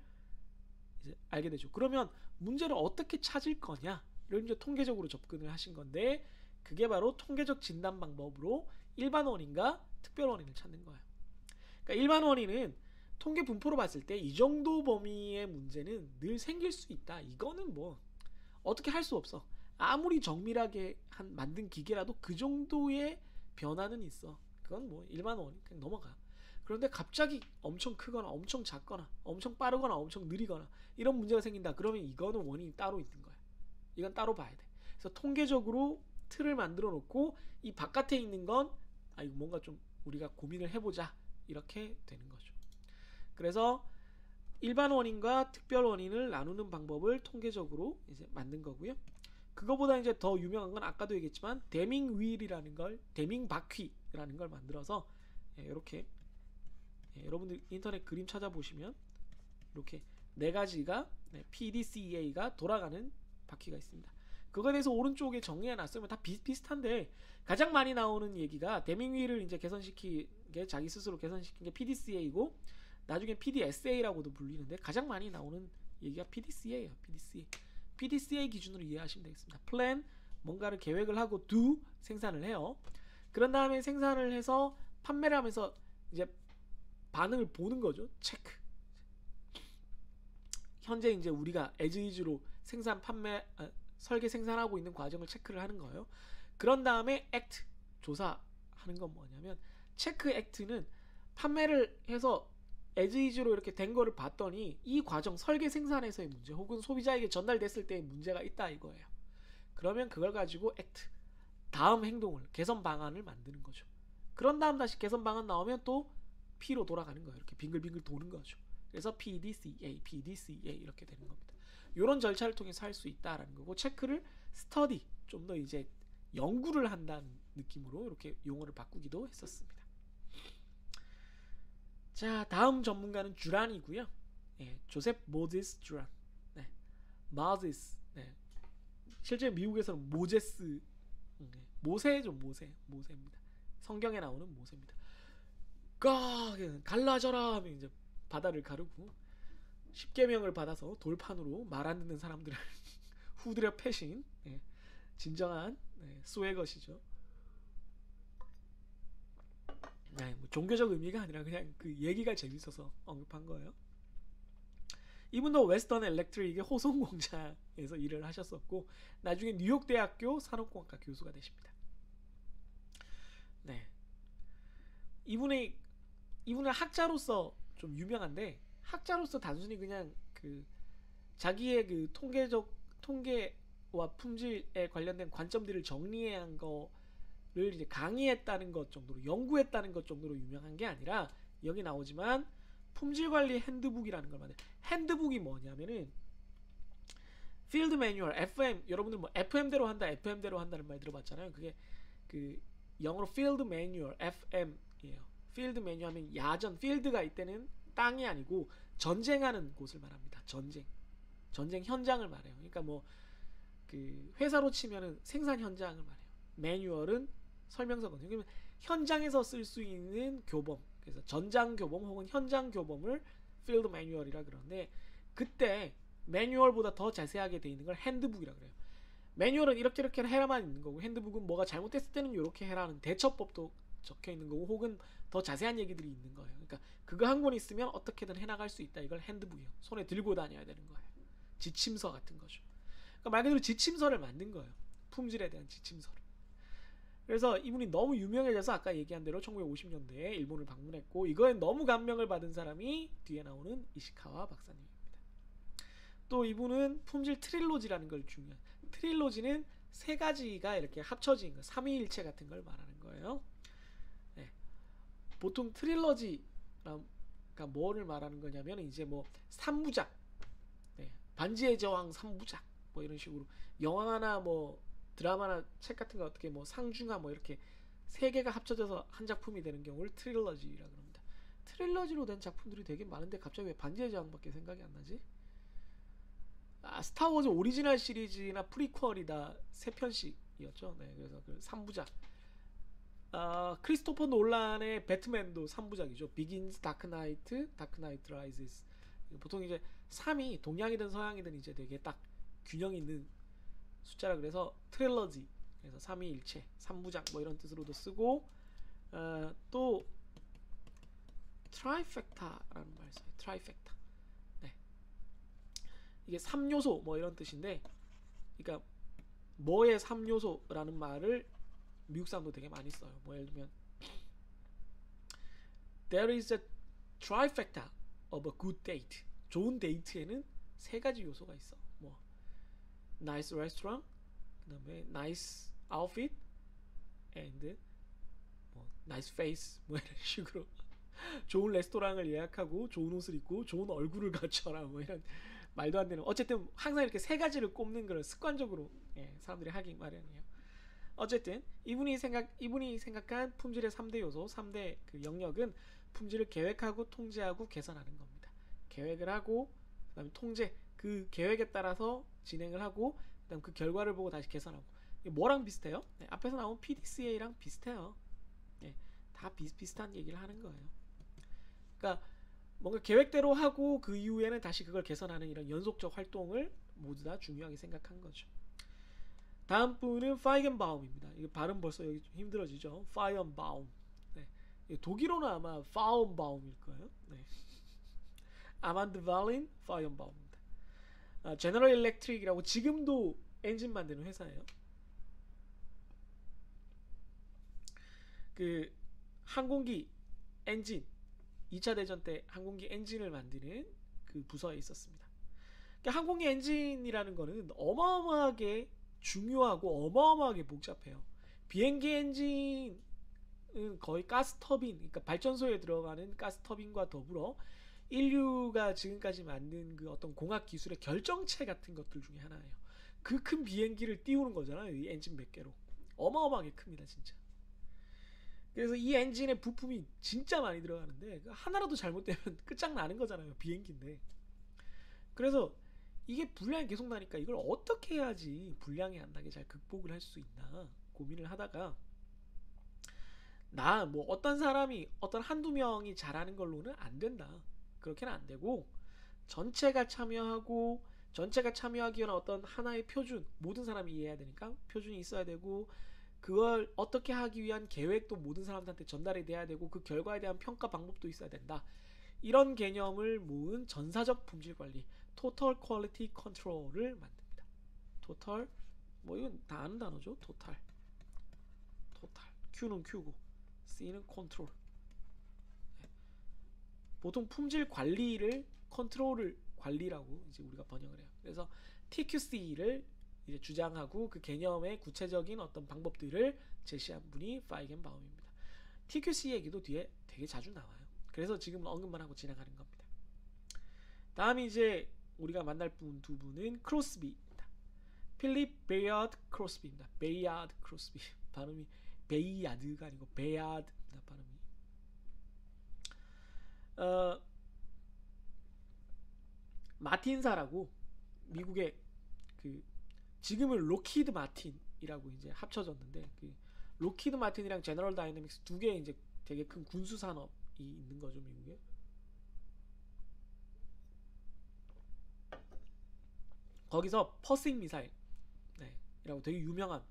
이제 알게 되죠. 그러면 문제를 어떻게 찾을 거냐를 이제 통계적으로 접근을 하신 건데 그게 바로 통계적 진단 방법으로 일반 원인과 특별 원인을 찾는 거예요. 그러니까 일반 원인은 통계 분포로 봤을 때 이 정도 범위의 문제는 늘 생길 수 있다. 이거는 뭐 어떻게 할 수 없어. 아무리 정밀하게 만든 기계라도 그 정도의 변화는 있어. 그건 뭐 일반 원인 그냥 넘어가. 그런데 갑자기 엄청 크거나 엄청 작거나 엄청 빠르거나 엄청 느리거나 이런 문제가 생긴다. 그러면 이거는 원인이 따로 있는 거야. 이건 따로 봐야 돼. 그래서 통계적으로 틀을 만들어 놓고 이 바깥에 있는 건 이거 뭔가 좀 우리가 고민을 해보자. 이렇게 되는 거죠. 그래서 일반 원인과 특별 원인을 나누는 방법을 통계적으로 이제 만든 거고요. 그거보다 이제 더 유명한 건 아까도 얘기했지만 데밍 휠이라는 걸, 데밍 바퀴라는 걸 만들어서 이렇게 여러분들 인터넷 그림 찾아보시면 이렇게 네 가지가 PDCA가 돌아가는 바퀴가 있습니다. 그거에 대해서 오른쪽에 정리해 놨으면 다 비슷비슷한데 가장 많이 나오는 얘기가 데밍 휠을 이제 개선시키게 자기 스스로 개선시킨 게 PDCA이고 나중에 PDSA라고도 불리는데 가장 많이 나오는 얘기가 PDCA예요. PDCA 기준으로 이해하시면 되겠습니다. Plan 뭔가를 계획을 하고 do 생산을 해요. 그런 다음에 생산을 해서 판매를 하면서 이제 반응을 보는 거죠. 체크. 현재 이제 우리가 as is로 생산 판매 설계 생산하고 있는 과정을 체크를 하는 거예요. 그런 다음에 act 조사하는 건 뭐냐면 체크 act는 판매를 해서 as is로 이렇게 된 거를 봤더니 이 과정 설계 생산에서의 문제 혹은 소비자에게 전달됐을 때의 문제가 있다 이거예요. 그러면 그걸 가지고 act 다음 행동을 개선 방안을 만드는 거죠. 그런 다음 다시 개선 방안 나오면 또 P로 돌아가는 거예요. 이렇게 빙글빙글 도는 거죠. 그래서 PDCA 이렇게 되는 겁니다. 이런 절차를 통해서 할 수 있다라는 거고 체크를 스터디 좀 더 이제 연구를 한다는 느낌으로 이렇게 용어를 바꾸기도 했었습니다. 자, 다음 전문가는 주란이고요. 조셉 모제스 주란. 마제스. 실제 미국에서는 모제스, 모세죠, 모세입니다. 성경에 나오는 모세입니다. 갈라져라 하면 이제 바다를 가르고 십계명을 받아서 돌판으로 말 안 듣는 사람들을 후드려 패신 진정한 스웨것이죠. 뭐 종교적 의미가 아니라 그냥 그 얘기가 재밌어서 언급한 거예요. 이분도 웨스턴 엘렉트릭의 호송 공장에서 일을 하셨었고 나중에 뉴욕 대학교 산업공학과 교수가 되십니다. 이분은 학자로서 좀 유명한데 학자로서 단순히 그냥 그 자기의 그 통계와 품질에 관련된 관점들을 정리한 거를 이제 강의했다는 것 정도로 연구했다는 것 정도로 유명한 게 아니라 여기 나오지만 품질 관리 핸드북이라는 걸 만든. 핸드북이 뭐냐면은 필드 매뉴얼, FM, 여러분들 뭐 FM대로 한다, FM대로 한다는 말 들어봤잖아요. 그게 그 영어로 필드 매뉴얼, FM이에요. 필드 매뉴얼은 야전, 필드가 이때는 땅이 아니고 전쟁하는 곳을 말합니다. 전쟁 현장을 말해요. 그러니까 뭐 그 회사로 치면은 생산 현장을 말해요. 매뉴얼은 설명서거든요. 그러면 현장에서 쓸 수 있는 교범, 그래서 전장 교범 혹은 현장 교범을 필드 매뉴얼이라 그러는데, 그때 매뉴얼보다 더 자세하게 돼 있는 걸 핸드북이라 그래요. 매뉴얼은 이렇게 해라만 있는 거고, 핸드북은 뭐가 잘못됐을 때는 이렇게 해라는 대처법도 적혀 있는 거고, 혹은 더 자세한 얘기들이 있는 거예요. 그러니까 그거 한 권 있으면 어떻게든 해나갈 수 있다. 이걸 핸드북이에요. 손에 들고 다녀야 되는 거예요. 지침서 같은 거죠. 그러니까 말 그대로 지침서를 만든 거예요. 품질에 대한 지침서를. 그래서 이분이 너무 유명해져서 아까 얘기한 대로 1950년대에 일본을 방문했고, 이거에 너무 감명을 받은 사람이 뒤에 나오는 이시카와 박사님입니다. 또 이분은 품질 트릴로지라는 걸 중요한, 트릴로지는 세 가지가 이렇게 합쳐진 거, 삼위일체 같은 걸 말하는 거예요. 네. 보통 트릴로지가 뭐를 말하는 거냐면 이제 뭐 3부작, 네. 반지의 제왕 3부작 뭐 이런 식으로 영화나 뭐 드라마나 책 같은 거 어떻게 뭐 상중하 뭐 이렇게 세 개가 합쳐져서 한 작품이 되는 경우를 트릴러지라고 합니다. 트릴러지로 된 작품들이 되게 많은데 갑자기 왜 반지의 제왕밖에 생각이 안 나지? 스타워즈 오리지널 시리즈나 프리퀄이 다 3편씩이었죠. 네, 그래서 그 3부작. 크리스토퍼 놀란의 배트맨도 3부작이죠. 비긴스, 다크나이트, 다크나이트 라이즈스. 보통 이제 3이 동양이든 서양이든 이제 되게 딱 균형 있는 숫자라 그래서 트릴러지, 그래서 3위일체, 3부작 뭐 이런 뜻으로도 쓰고, 또 트라이펙타라는 말 써요. 트라이펙타. 네. 이게 3요소 뭐 이런 뜻인데, 그러니까 뭐의 3요소라는 말을 미국 사람도 되게 많이 써요. 뭐 예를 들면 There is a trifecta of a good date. 좋은 데이트에는 세 가지 요소가 있어. 뭐 nice restaurant, 그다음에 nice outfit, and 뭐 nice face 뭐 이런 식으로 좋은 레스토랑을 예약하고 좋은 옷을 입고 좋은 얼굴을 갖춰라 뭐 이런 말도 안 되는, 어쨌든 항상 이렇게 세 가지를 꼽는 걸 습관적으로 사람들이 하기 마련이에요. 어쨌든 이분이 생각한 품질의 3대 요소, 3대 그 영역은 품질을 계획하고 통제하고 개선하는 겁니다. 계획을 하고 그다음에 통제, 그 계획에 따라서 진행을 하고 그다음 그 결과를 보고 다시 개선하고. 이게 뭐랑 비슷해요? 네, 앞에서 나온 PDCA랑 비슷해요. 네, 다 비슷비슷한 얘기를 하는 거예요. 그러니까 뭔가 계획대로 하고 그 이후에는 다시 그걸 개선하는 이런 연속적 활동을 모두 다 중요하게 생각한 거죠. 다음 분은 파이겐바움입니다. 이거 발음 벌써 여기 좀 힘들어지죠. 파이언바움. 네. 독일어는 아마 파운바움일 거예요. 네. 아만드 발린 파이언바움입니다. 제너럴 일렉트릭이라고 지금도 엔진 만드는 회사예요. 그 항공기 엔진, 2차 대전 때 항공기 엔진을 만드는 그 부서에 있었습니다. 그러니까 항공기 엔진이라는 거는 어마어마하게 중요하고 어마어마하게 복잡해요. 비행기 엔진은 거의 가스터빈, 그러니까 발전소에 들어가는 가스터빈과 더불어 인류가 지금까지 만든 그 어떤 공학 기술의 결정체 같은 것들 중에 하나예요. 그 큰 비행기를 띄우는 거잖아요. 이 엔진 몇 개로. 어마어마하게 큽니다, 진짜. 그래서 이 엔진에 부품이 진짜 많이 들어가는데 하나라도 잘못되면 끝장나는 거잖아요. 비행기인데. 그래서 이게 불량이 계속 나니까 이걸 어떻게 해야지 불량이 안 나게 잘 극복을 할 수 있나 고민을 하다가, 나 뭐 어떤 사람이 어떤 한두 명이 잘하는 걸로는 안 된다. 그렇게는 안 되고 전체가 참여하고, 전체가 참여하기 위한 어떤 하나의 표준, 모든 사람이 이해해야 되니까 표준이 있어야 되고, 그걸 어떻게 하기 위한 계획도 모든 사람들한테 전달이 돼야 되고, 그 결과에 대한 평가 방법도 있어야 된다. 이런 개념을 모은 전사적 품질 관리, Total Quality Control을 만듭니다. Total, 뭐 이건 다 아는 단어죠. Total. Q는 Q고 C는 Control. 보통 품질 관리를 컨트롤을 관리라고 이제 우리가 번역을 해요. 그래서 TQC를 이제 주장하고 그 개념의 구체적인 어떤 방법들을 제시한 분이 파이겐바움입니다. TQC 얘기도 뒤에 되게 자주 나와요. 그래서 지금 언급만 하고 지나가는 겁니다. 다음 이제 우리가 만날 분 두 분은 크로스비입니다. 필립 베이아드 크로스비입니다. 베이아드 크로스비 발음이 베이아드가 아니고 베이아드입니다. 발음이. 마틴사라고 미국의 그 지금은 로키드 마틴이라고 이제 합쳐졌는데 그 로키드 마틴이랑 제너럴 다이내믹스 두 개 이제 되게 큰 군수 산업이 있는 거죠 미국에. 거기서 퍼싱 미사일 이라고 되게 유명한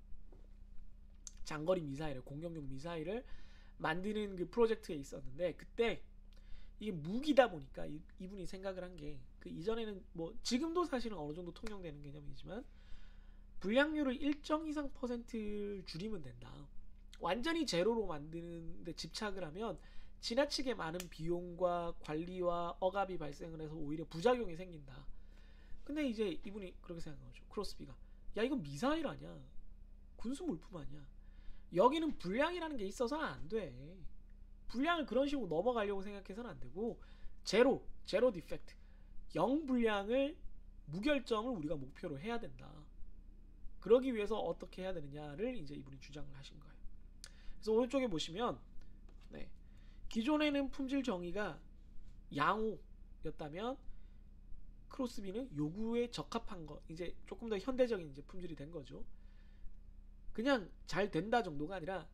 장거리 미사일을 공격용 미사일을 만드는 그 프로젝트에 있었는데 그때 이게 무기다 보니까 이분이 생각을 한 게 그 이전에는 뭐 지금도 사실은 어느 정도 통용되는 개념이지만 불량률을 일정 이상 퍼센트를 줄이면 된다. 완전히 제로로 만드는데 집착을 하면 지나치게 많은 비용과 관리와 억압이 발생을 해서 오히려 부작용이 생긴다. 근데 이제 이분이 그렇게 생각한 거죠. 크로스비가 야 이거 미사일 아니야. 군수 물품 아니야. 여기는 불량이라는 게 있어서는 안 돼. 불량을 그런 식으로 넘어가려고 생각해서는 안 되고 제로 디펙트 0 불량을 무결점을 우리가 목표로 해야 된다. 그러기 위해서 어떻게 해야 되느냐를 이제 이분이 주장을 하신 거예요. 그래서 오른쪽에 보시면 기존에는 품질 정의가 양호였다면 크로스비는 요구에 적합한 거 이제 조금 더 현대적인 이제 품질이 된 거죠. 그냥 잘 된다 정도가 아니라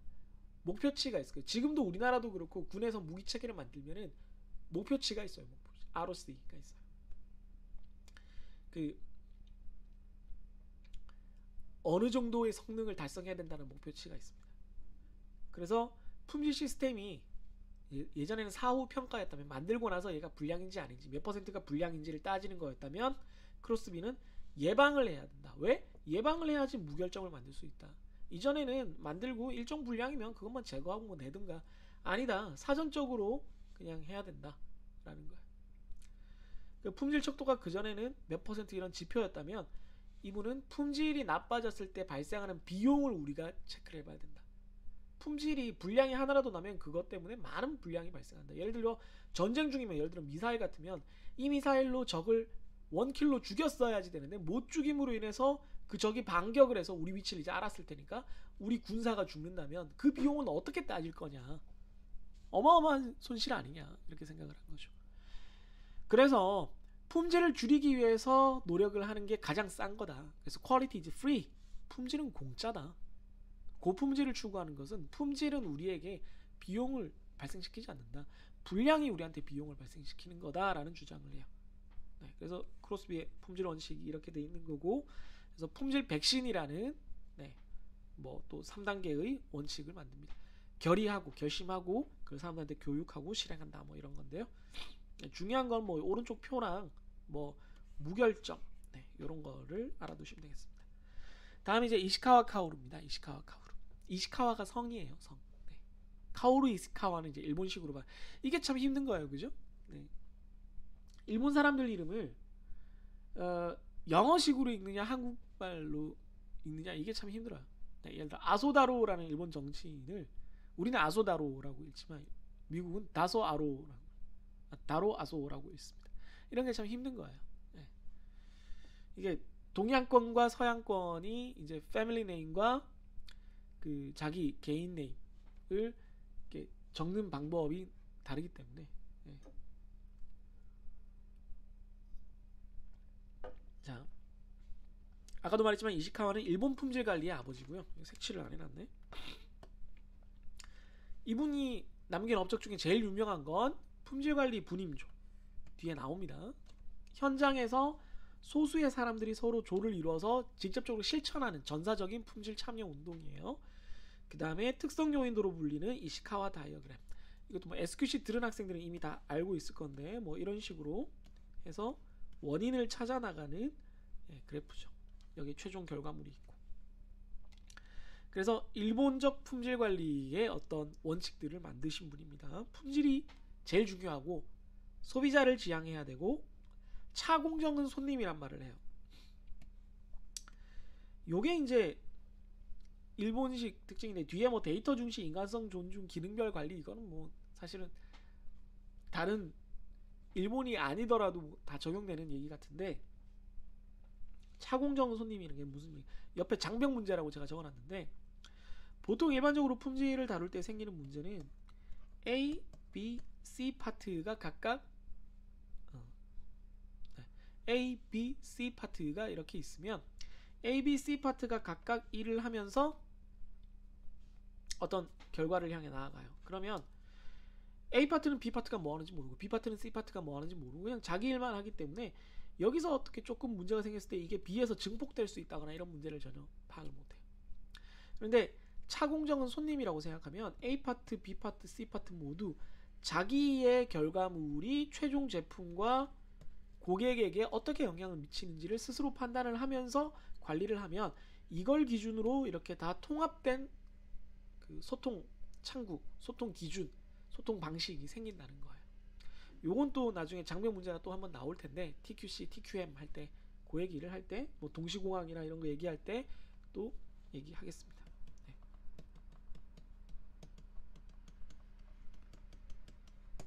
목표치가 있어요. 지금도 우리나라도 그렇고 군에서 무기 체계를 만들면은 목표치가 있어요. 목표치. ROC가 있어요. 그 어느 정도의 성능을 달성해야 된다는 목표치가 있습니다. 그래서 품질 시스템이 예전에는 사후 평가였다면 만들고 나서 얘가 불량인지 아닌지 몇 퍼센트가 불량인지를 따지는 거였다면 크로스비는 예방을 해야 된다. 왜? 예방을 해야지 무결점을 만들 수 있다. 이전에는 만들고 일정 불량이면 그것만 제거하고 뭐 내든가 아니다. 사전적으로 그냥 해야 된다 라는 거야. 그 품질 척도가 그전에는 몇 퍼센트 이런 지표였다면 이분은 품질이 나빠졌을 때 발생하는 비용을 우리가 체크를 해봐야 된다. 품질이 불량이 하나라도 나면 그것 때문에 많은 불량이 발생한다. 예를 들어 전쟁 중이면 예를 들어 미사일 같으면 이 미사일로 적을 원킬로 죽였어야지 되는데 못 죽임으로 인해서 그 적이 반격을 해서 우리 위치를 이제 알았을 테니까 우리 군사가 죽는다면 그 비용은 어떻게 따질 거냐. 어마어마한 손실 아니냐 이렇게 생각을 한 거죠. 그래서 품질을 줄이기 위해서 노력을 하는 게 가장 싼 거다. 그래서 quality is free. 품질은 공짜다. 고품질을 추구하는 것은 품질은 우리에게 비용을 발생시키지 않는다. 불량이 우리한테 비용을 발생시키는 거다라는 주장을 해요. 그래서 크로스비의 품질 원칙이 이렇게 돼 있는 거고, 그래서 품질 백신이라는 뭐 또 3단계의 원칙을 만듭니다. 결의하고 결심하고 그 사람들한테 교육하고 실행한다 뭐 이런 건데요. 중요한 건 뭐 오른쪽 표랑 뭐 무결점 이런 거를 알아두시면 되겠습니다. 다음 이제 이시카와 카오루입니다. 이시카와가 성이에요. 성. 카오루 이시카와는 이제 일본식으로 봐. 이게 참 힘든 거예요, 그죠? 일본 사람들 이름을 영어식으로 읽느냐 한국말로 읽느냐 이게 참 힘들어요. 예를 들어 아소다로라는 일본 정치인을 우리는 아소다로라고 읽지만 미국은 다로 아소라고 읽습니다. 이런 게 참 힘든 거예요. 이게 동양권과 서양권이 이제 패밀리 네임과 그 자기 개인 네임을 이렇게 적는 방법이 다르기 때문에 자, 아까도 말했지만 이시카와는 일본 품질 관리의 아버지고요. 색칠을 안 해놨네. 이분이 남긴 업적 중에 제일 유명한 건 품질 관리 분임조. 뒤에 나옵니다. 현장에서 소수의 사람들이 서로 조를 이루어서 직접적으로 실천하는 전사적인 품질 참여 운동이에요. 그 다음에 특성 요인도로 불리는 이시카와 다이어그램. 이것도 뭐 SQC 들은 학생들은 이미 다 알고 있을 건데 뭐 이런 식으로 해서 원인을 찾아 나가는 그래프죠. 여기 최종 결과물이 있고. 그래서 일본적 품질 관리의 어떤 원칙들을 만드신 분입니다. 품질이 제일 중요하고 소비자를 지향해야 되고 차공정은 손님이란 말을 해요. 요게 이제 일본식 특징인데 뒤에 뭐 데이터 중시, 인간성 존중, 기능별 관리 이거는 뭐 사실은 다른 일본이 아니더라도 다 적용되는 얘기 같은데 차공정 손님이라는 게 무슨 얘기? 옆에 장벽 문제라고 제가 적어놨는데 보통 일반적으로 품질을 다룰 때 생기는 문제는 A, B, C 파트가 각각 A, B, C 파트가 이렇게 있으면 A, B, C 파트가 각각 일을 하면서 어떤 결과를 향해 나아가요. 그러면 A 파트는 B 파트가 뭐 하는지 모르고 B 파트는 C 파트가 뭐 하는지 모르고 그냥 자기 일만 하기 때문에 여기서 어떻게 조금 문제가 생겼을 때 이게 B에서 증폭될 수 있다거나 이런 문제를 전혀 파악을 못해요. 그런데 차공정은 손님이라고 생각하면 A 파트, B 파트, C 파트 모두 자기의 결과물이 최종 제품과 고객에게 어떻게 영향을 미치는지를 스스로 판단을 하면서 관리를 하면 이걸 기준으로 이렇게 다 통합된 그 소통 창구, 소통 기준, 소통 방식이 생긴다는 거예요. 요건 또 나중에 장벽 문제가 또 한번 나올 텐데 TQC, TQM 할 때 그 얘기를 할 때 뭐 동시공항이나 이런 거 얘기할 때 또 얘기하겠습니다. 네.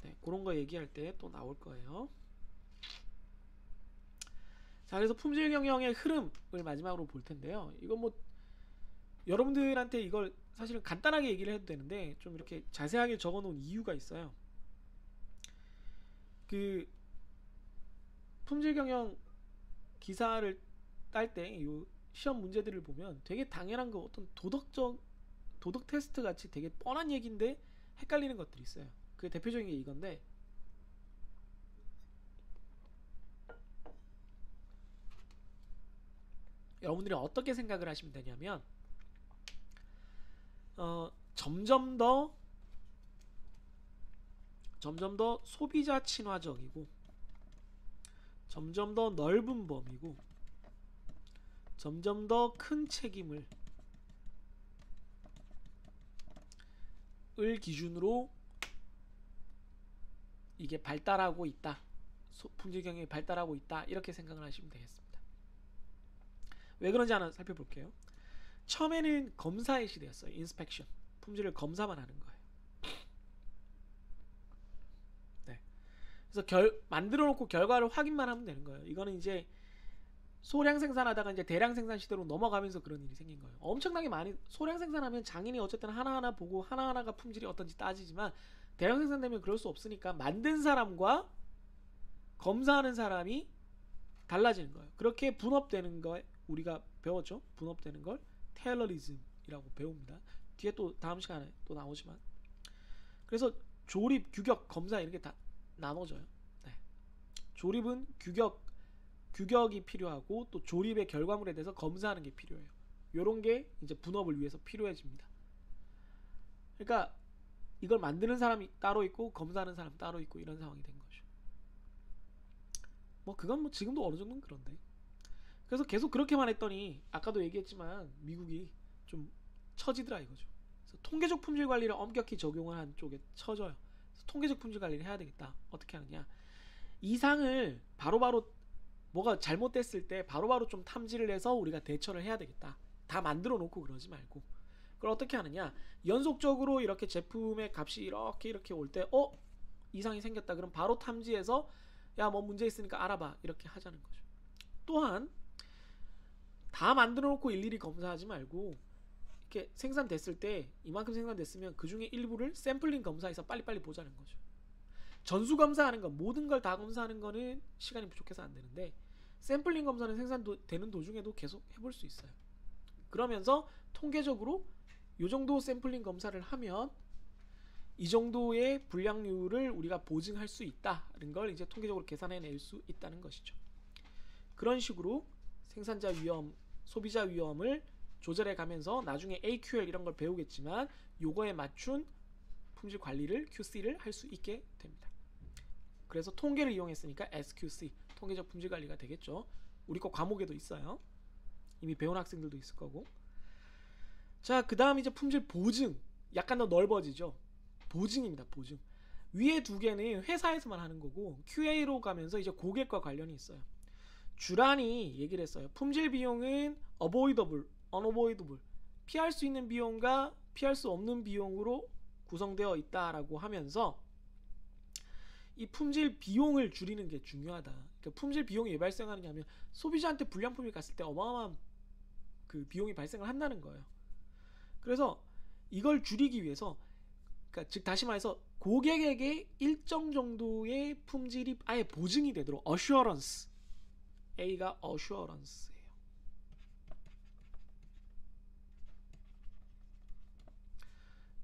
네, 그런 거 얘기할 때 또 나올 거예요. 자, 그래서 품질 경영의 흐름을 마지막으로 볼 텐데요. 이건 뭐 여러분들한테 이걸 사실은 간단하게 얘기를 해도 되는데 좀 이렇게 자세하게 적어 놓은 이유가 있어요. 그 품질 경영 기사를 딸 때 이 시험 문제들을 보면 되게 당연한 거 어떤 도덕 테스트 같이 되게 뻔한 얘기인데 헷갈리는 것들이 있어요. 그 대표적인 게 이건데 여러분들이 어떻게 생각을 하시면 되냐면 점점 더 소비자 친화적이고 점점 더 넓은 범위고 점점 더 큰 책임을 기준으로 이게 발달하고 있다. 품질 경영이 발달하고 있다. 이렇게 생각을 하시면 되겠습니다. 왜 그런지 하나 살펴볼게요. 처음에는 검사의 시대였어요. 인스펙션. 품질을 검사만 하는 거예요. 네. 그래서 만들어 놓고 결과를 확인만 하면 되는 거예요. 이거는 이제 소량 생산하다가 이제 대량 생산 시대로 넘어가면서 그런 일이 생긴 거예요. 엄청나게 많이 소량 생산하면 장인이 어쨌든 하나하나 보고 하나하나가 품질이 어떤지 따지지만 대량 생산되면 그럴 수 없으니까 만든 사람과 검사하는 사람이 달라지는 거예요. 그렇게 분업되는 거 우리가 배웠죠. 분업되는 걸 테일러리즘이라고 배웁니다. 뒤에 또 다음 시간에 또 나오지만 그래서 조립, 규격, 검사 이렇게 다 나눠져요. 네. 조립은 규격이 필요하고 또 조립의 결과물에 대해서 검사하는 게 필요해요. 요런 게 이제 분업을 위해서 필요해집니다. 그러니까 이걸 만드는 사람이 따로 있고 검사하는 사람 따로 있고 이런 상황이 된 거죠. 뭐 그건 뭐 지금도 어느 정도는 그런데 그래서 계속 그렇게만 했더니 아까도 얘기했지만 미국이 좀 처지더라 이거죠. 그래서 통계적 품질 관리를 엄격히 적용을 한 쪽에 처져요. 그래서 통계적 품질 관리를 해야 되겠다. 어떻게 하느냐? 이상을 바로바로 뭐가 잘못됐을 때 바로바로 좀 탐지를 해서 우리가 대처를 해야 되겠다. 다 만들어 놓고 그러지 말고 그걸 어떻게 하느냐? 연속적으로 이렇게 제품의 값이 이렇게 올 때 이상이 생겼다. 그럼 바로 탐지해서 야 뭐 문제 있으니까 알아봐. 이렇게 하자는 거죠. 또한 다 만들어 놓고 일일이 검사하지 말고 이렇게 생산됐을 때 이만큼 생산됐으면 그 중에 일부를 샘플링 검사해서 빨리빨리 보자는 거죠. 전수 검사하는 거 모든 걸 다 검사하는 거는 시간이 부족해서 안 되는데 샘플링 검사는 생산되는 도중에도 계속 해볼 수 있어요. 그러면서 통계적으로 이 정도 샘플링 검사를 하면 이 정도의 불량률을 우리가 보증할 수 있다는 걸 이제 통계적으로 계산해낼 수 있다는 것이죠. 그런 식으로 생산자 위험, 소비자 위험을 조절해 가면서 나중에 AQL 이런 걸 배우겠지만 요거에 맞춘 품질 관리를 QC를 할 수 있게 됩니다. 그래서 통계를 이용했으니까 SQC, 통계적 품질 관리가 되겠죠. 우리 거 과목에도 있어요. 이미 배운 학생들도 있을 거고. 자, 그 다음 이제 품질 보증. 약간 더 넓어지죠. 보증입니다. 보증. 위에 두 개는 회사에서만 하는 거고 QA로 가면서 이제 고객과 관련이 있어요. 주란이 얘기를 했어요. 품질 비용은 avoidable, unavoidable. 피할 수 있는 비용과 피할 수 없는 비용으로 구성되어 있다라고 하면서 이 품질 비용을 줄이는 게 중요하다. 그러니까 품질 비용이 왜 발생하느냐면 소비자한테 불량품이 갔을 때 어마어마한 그 비용이 발생을 한다는 거예요. 그래서 이걸 줄이기 위해서, 그러니까 즉 다시 말해서 고객에게 일정 정도의 품질이 아예 보증이 되도록 assurance, A가 assurance예요.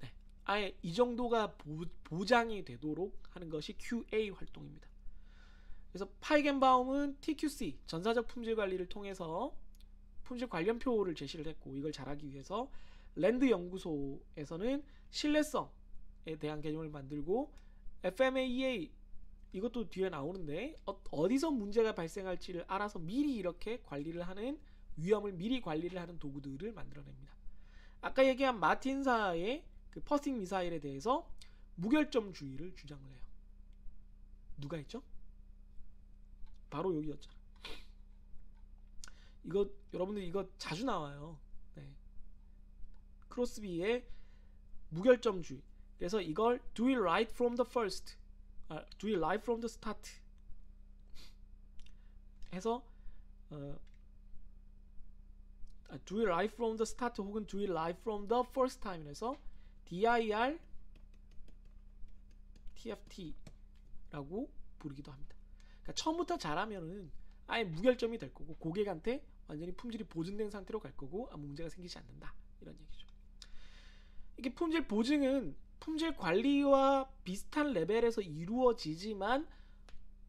네, 아예 이 정도가 보장이 되도록 하는 것이 QA 활동입니다. 그래서 파이겐바움은 TQC, 전사적 품질 관리를 통해서 품질 관련표를 제시를 했고, 이걸 잘하기 위해서 랜드 연구소에서는 신뢰성에 대한 개념을 만들고, FMEA 이것도 뒤에 나오는데 어디서 문제가 발생할지를 알아서 미리 이렇게 관리를 하는, 위험을 미리 관리를 하는 도구들을 만들어냅니다. 아까 얘기한 마틴사의 그 퍼스팅 미사일에 대해서 무결점주의를 주장을 해요. 누가 했죠? 바로 여기였잖아. 이거 여러분들 이거 자주 나와요. 네. 크로스비의 무결점주의. 그래서 이걸 do it right from the first, do it right from the start 해서 do it right from the start 혹은 do it right from the first time 해서 DIR TFT라고 부르기도 합니다. 그러니까 처음부터 잘하면은 아예 무결점이 될 거고, 고객한테 완전히 품질이 보증된 상태로 갈 거고, 아무 문제가 생기지 않는다, 이런 얘기죠. 이게 품질 보증은 품질 관리와 비슷한 레벨에서 이루어지지만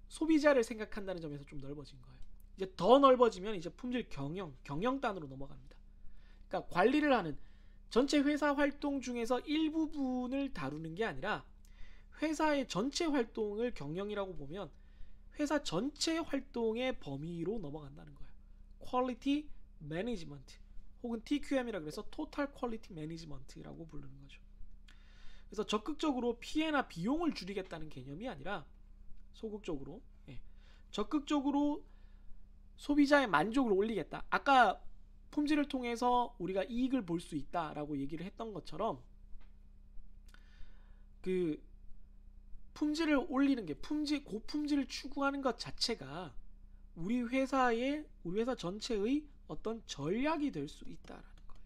소비자를 생각한다는 점에서 좀 넓어진 거예요. 이제 더 넓어지면 이제 품질 경영단으로 넘어갑니다. 그러니까 관리를 하는 전체 회사 활동 중에서 일부분을 다루는 게 아니라 회사의 전체 활동을 경영이라고 보면 회사 전체 활동의 범위로 넘어간다는 거예요. 퀄리티 매니지먼트 혹은 TQM이라고 해서 토탈 퀄리티 매니지먼트라고 부르는 거죠. 그래서 적극적으로 피해나 비용을 줄이겠다는 개념이 아니라 소극적으로, 적극적으로 소비자의 만족을 올리겠다. 아까 품질을 통해서 우리가 이익을 볼 수 있다라고 얘기를 했던 것처럼, 그 품질을 올리는 게 고품질을 추구하는 것 자체가 우리 회사 전체의 어떤 전략이 될 수 있다라는 거예요.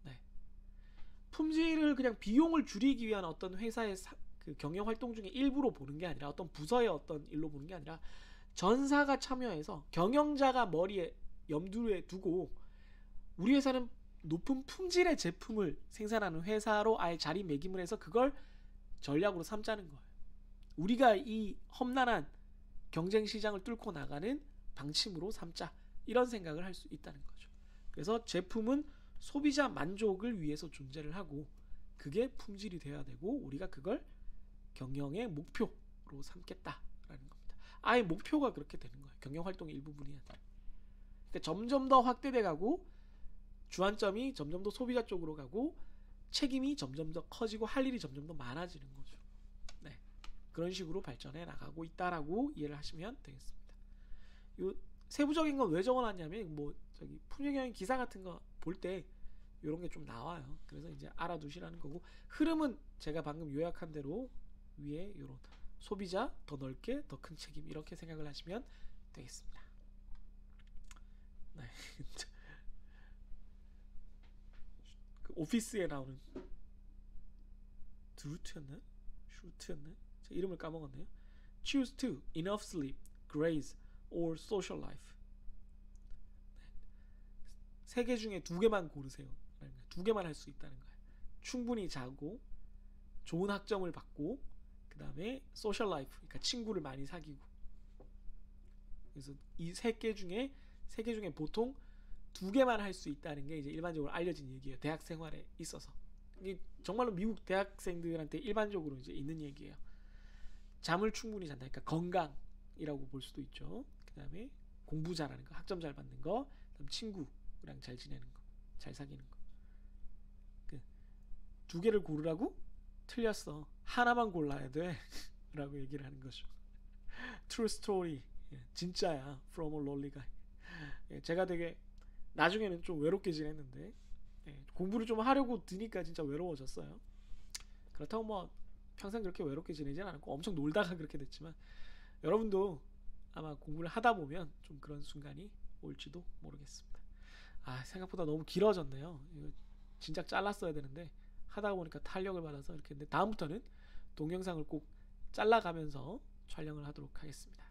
네. 품질을 그냥 비용을 줄이기 위한 어떤 회사의 그 경영 활동 중에 일부로 보는 게 아니라, 어떤 부서의 어떤 일로 보는 게 아니라, 전사가 참여해서 경영자가 머리에 염두에 두고 우리 회사는 높은 품질의 제품을 생산하는 회사로 아예 자리매김을 해서 그걸 전략으로 삼자는 거예요. 우리가 이 험난한 경쟁 시장을 뚫고 나가는 방침으로 삼자, 이런 생각을 할 수 있다는 거죠. 그래서 제품은 소비자 만족을 위해서 존재를 하고 그게 품질이 돼야 되고, 우리가 그걸 경영의 목표로 삼겠다라는 겁니다. 아예 목표가 그렇게 되는 거예요. 경영 활동의 일부분이야. 그러니까 점점 더 확대돼 가고, 주안점이 점점 더 소비자 쪽으로 가고, 책임이 점점 더 커지고, 할 일이 점점 더 많아지는 거죠. 네, 그런 식으로 발전해 나가고 있다라고 이해를 하시면 되겠습니다. 요 세부적인 건 왜 적어놨냐면, 뭐 저기 품질경영 기사 같은 거 볼 때 이런 게 좀 나와요. 그래서 이제 알아두시라는 거고, 흐름은 제가 방금 요약한 대로 위에 이런 소비자 더 넓게 더 큰 책임, 이렇게 생각을 하시면 되겠습니다. 네. 그 오피스에 나오는 드루트였나? 슈트였나? 제 이름을 까먹었네요. Choose two, enough sleep, grades, or social life. 세 개 중에 두 개만 고르세요. 두 개만 할 수 있다는 거예요. 충분히 자고, 좋은 학점을 받고, 그 다음에 소셜 라이프, 그러니까 친구를 많이 사귀고. 그래서 이 세 개 중에 보통 두 개만 할 수 있다는 게 이제 일반적으로 알려진 얘기예요. 대학 생활에 있어서. 이게 정말로 미국 대학생들한테 일반적으로 이제 있는 얘기예요. 잠을 충분히 잔다. 그러니까 건강이라고 볼 수도 있죠. 그 다음에 공부 잘하는 거, 학점 잘 받는 거, 그다음 친구랑 잘 지내는 거, 잘 사귀는 거. 두 개를 고르라고? 틀렸어. 하나만 골라야 돼. 라고 얘기를 하는 거죠. True story. 진짜야. From a lonely guy. 제가 되게 나중에는 좀 외롭게 지냈는데, 공부를 좀 하려고 드니까 진짜 외로워졌어요. 그렇다고 뭐 평생 그렇게 외롭게 지내진 않았고, 엄청 놀다가 그렇게 됐지만, 여러분도 아마 공부를 하다 보면 좀 그런 순간이 올지도 모르겠습니다. 생각보다 너무 길어졌네요. 이거 진작 잘랐어야 되는데 하다 보니까 탄력을 받아서 이렇게 했는데, 다음부터는 동영상을 꼭 잘라가면서 촬영을 하도록 하겠습니다.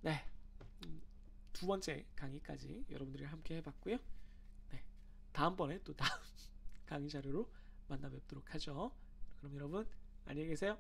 네, 두 번째 강의까지 여러분들이랑 함께 해봤고요. 네, 다음번에 또 다음 강의 자료로 만나 뵙도록 하죠. 그럼 여러분 안녕히 계세요.